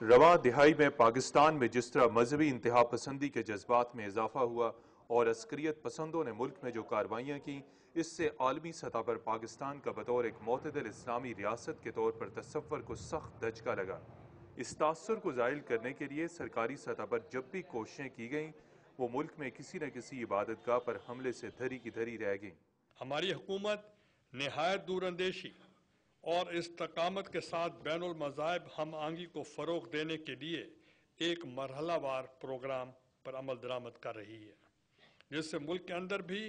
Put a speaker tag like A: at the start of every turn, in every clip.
A: رواں دہائی میں پاکستان میں جس طرح مذہبی انتہا پسندی کے جذبات میں اضافہ ہوا اور عسکریت پسندوں نے ملک میں جو کارروائیاں کیں، اس سے عالمی سطح پر پاکستان کا بطور ایک معتدل اسلامی ریاست کے طور پر تصور کو سخت دھچکا لگا۔ اس تاثر کو زائل کرنے کے لیے سرکاری سطح پر جب بھی کوششیں کی گئیں، وہ ملک میں کسی نہ کسی عبادت گاہ پر حملے سے دھری کی دھری رہ گئیں۔
B: ہماری حکومت نہایت دور اندیشی اور استقامت کے ساتھ بین المذاہب ہم آہنگی کو فروغ دینے کے لیے ایک مرحلہ وار پروگرام پر عمل درآمد کر رہی ہے، جس سے ملک کے اندر بھی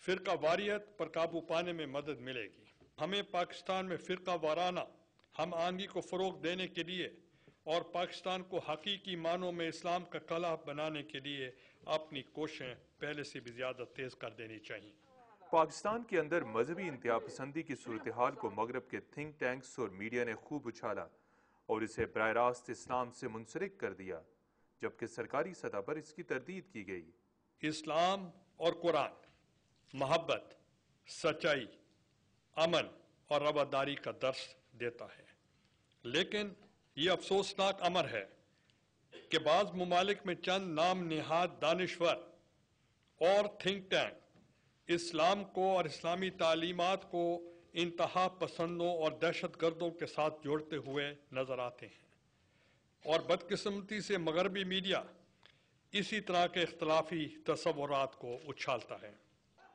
B: فرقہ واریت پر قابو پانے میں مدد ملے گی۔ ہمیں پاکستان میں فرقہ وارانہ ہم آہنگی کو فروغ دینے کے لیے اور پاکستان کو حقیقی معنوں میں اسلام کا قلعہ بنانے کے لیے اپنی کوششیں پہلے سے بھی زیادہ تیز کر دینی چاہیے۔
A: پاکستان کے اندر مذہبی انتہا پسندی کی صورتحال کو مغرب کے تھنک ٹینکس اور میڈیا نے خوب اچھالا اور اسے براہ راست اسلام سے منسلک کر دیا، جبکہ سرکاری سطح پر اس کی تردید کی گئی۔
B: اسلام اور قرآن محبت، سچائی، امن اور رواداری کا درس دیتا ہے، لیکن یہ افسوسناک امر ہے کہ بعض ممالک میں چند نام نہاد دانشور اور تھنک ٹینک اسلام کو اور اسلامی تعلیمات کو انتہا پسندوں اور دہشت گردوں کے ساتھ جوڑتے ہوئے نظر آتے ہیں، اور بدقسمتی سے مغربی میڈیا اسی طرح کے اختلافی تصورات کو اچھالتا ہے۔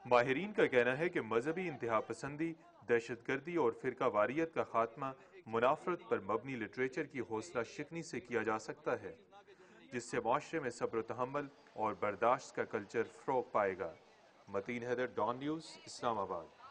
A: ماہرین کا کہنا ہے کہ مذہبی انتہا پسندی، دہشت گردی اور فرقہ واریت کا خاتمہ منافرت پر مبنی لٹریچر کی حوصلہ شکنی سے کیا جا سکتا ہے، جس سے معاشرے میں صبر و تحمل اور برداشت کا کلچر فروغ پائے گا۔ متین حیدر، ڈان نیوز، اسلام آباد۔